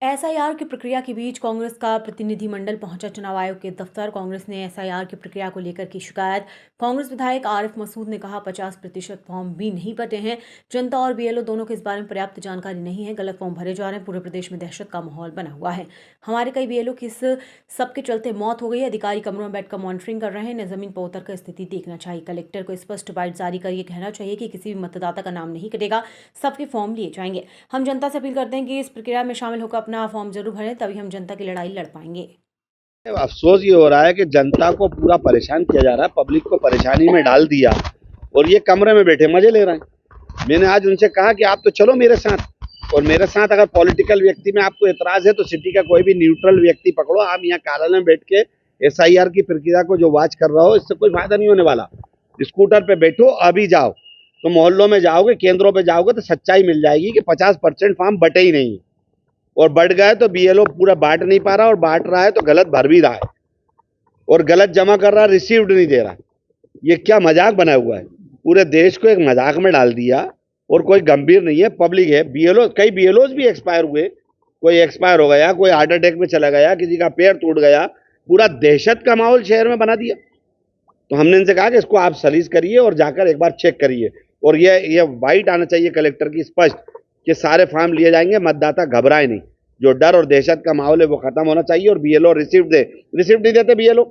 SIR की प्रक्रिया के बीच कांग्रेस का प्रतिनिधिमंडल पहुंचा चुनाव आयोग के दफ्तर। कांग्रेस ने एसआईआर की प्रक्रिया को लेकर की शिकायत। कांग्रेस विधायक आरिफ मसूद ने कहा 50% फॉर्म भी नहीं भरे हैं। जनता और बीएलओ दोनों को इस बारे में पर्याप्त जानकारी नहीं है। गलत फॉर्म भरे जा रहे हैं। पूरे प्रदेश में दहशत का माहौल बना हुआ है। हमारे कई बीएलओ की इस सबके चलते मौत हो गई है। अधिकारी कमरों में बैठकर मॉनिटरिंग कर रहे हैं। इन्हें जमीन पर उतरकर स्थिति देखना चाहिए। कलेक्टर को स्पष्ट बाइट जारी कर यह कहना चाहिए कि किसी भी मतदाता का नाम नहीं कटेगा, सबके फॉर्म लिए जाएंगे। हम जनता से अपील करते हैं कि इस प्रक्रिया में शामिल होकर अपना फॉर्म जरूर भरें, तभी हम जनता की लड़ाई लड़ पाएंगे। अफसोस ये हो रहा है कि जनता को पूरा परेशान किया जा रहा है, पब्लिक को परेशानी में डाल दिया और ये कमरे में बैठे मजे ले रहे हैं। मैंने आज उनसे कहा कि आप तो चलो मेरे साथ, और मेरे साथ अगर पॉलिटिकल व्यक्ति में आपको एतराज है तो सिटी का कोई भी न्यूट्रल व्यक्ति पकड़ो। आप यहाँ कार्यालय में बैठ के एसआईआर की प्रक्रिया को जो वॉच कर रहा हो, इससे कोई फायदा नहीं होने वाला। स्कूटर पे बैठो, अभी जाओ तो मोहल्लों में जाओगे, केंद्रों पे जाओगे तो सच्चाई मिल जाएगी कि 50% फॉर्म बटे ही नहीं, और बढ़ गए तो बीएलओ पूरा बांट नहीं पा रहा, और बांट रहा है तो गलत भर भी रहा है, और गलत जमा कर रहा है, रिसीव्ड नहीं दे रहा। ये क्या मजाक बना हुआ है? पूरे देश को एक मजाक में डाल दिया, और कोई गंभीर नहीं है, पब्लिक है। बीएलओ, कई बीएलओ भी एक्सपायर हुए, कोई एक्सपायर हो गया, कोई हार्ट अटैक में चला गया, किसी का पैर टूट गया। पूरा दहशत का माहौल शहर में बना दिया। तो हमने इनसे कहा कि इसको आप सलीज करिए और जाकर एक बार चेक करिए, और ये वाइट आना चाहिए कलेक्टर की स्पष्ट कि सारे फॉर्म लिए जाएंगे, मतदाता घबराए नहीं। जो डर और दहशत का माहौल है वो खत्म होना चाहिए, और बीएलओ रिसिप्ट दे। रिसिप्ट नहीं देते बीएलओ,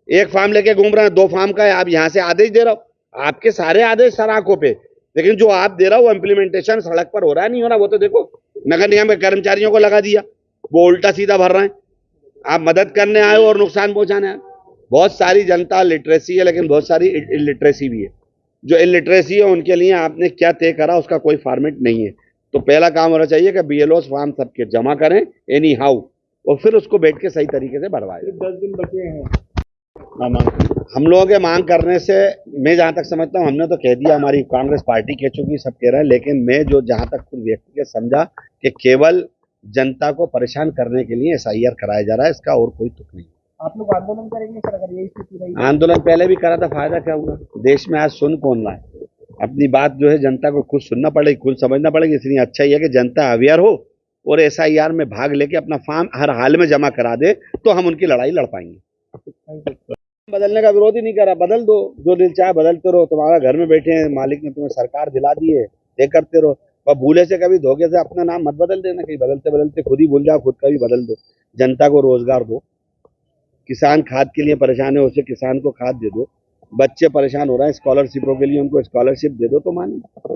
एक फॉर्म लेके घूम रहे हैं, 2 फॉर्म का है, आप यहाँ से आदेश दे रहे हो, आपके सारे आदेश सर आंखों पे, लेकिन जो आप दे रहा हो वो इम्प्लीमेंटेशन सड़क पर हो रहा है नहीं हो रहा, वो तो देखो। नगर निगम के कर्मचारियों को लगा दिया, वो उल्टा सीधा भर रहे हैं। आप मदद करने आए हो और नुकसान पहुंचाने आए। बहुत सारी जनता लिटरेसी है, लेकिन बहुत सारी इलिटरेसी भी है। जो इलिटरेसी है उनके लिए आपने क्या तय करा उसका कोई फॉर्मेट नहीं है। तो पहला काम होना चाहिए कि बीएलओ फॉर्म सबके जमा करें एनी हाउ, और फिर उसको बैठ के सही तरीके से भरवाएं। 10 दिन बचे हैं। हम लोगों के मांग करने से, मैं जहां तक समझता हूं, हमने तो कह दिया, हमारी कांग्रेस पार्टी कह चुकी, सब कह रहे हैं, लेकिन मैं जो जहां तक खुद व्यक्ति समझा कि केवल जनता को परेशान करने के लिए एसआईआर कराया जा रहा है, इसका और कोई तुक नहीं। आप लोग आंदोलन करेंगे सर अगर यही स्थिति रही? आंदोलन पहले भी करा था, फायदा क्या हुआ? देश में आज सुन कौन रहा है? अपनी बात जो है जनता को खुद सुनना पड़ेगी, खुद समझना पड़ेगी। इसलिए अच्छा ही है कि जनता अवेयर हो और एसआईआर में भाग लेके अपना फॉर्म हर हाल में जमा करा दे, तो हम उनकी लड़ाई लड़ पाएंगे। बदलने का विरोध ही नहीं करा, बदल दो, जो दिल चाहे बदलते रहो। तुम्हारा घर में बैठे हैं, मालिक ने तुम्हें सरकार दिला दी है, ये करते रहो। और भूले से कभी धोखे से अपना नाम मत बदल देना, कहीं बदलते बदलते खुद ही भूल जाओ, खुद का भी बदल दो। जनता को रोजगार दो। किसान खाद के लिए परेशान है, उसे किसान को खाद दे दो। बच्चे परेशान हो रहे हैं स्कॉलरशिपों के लिए, उनको स्कॉलरशिप दे दो तो मानिए।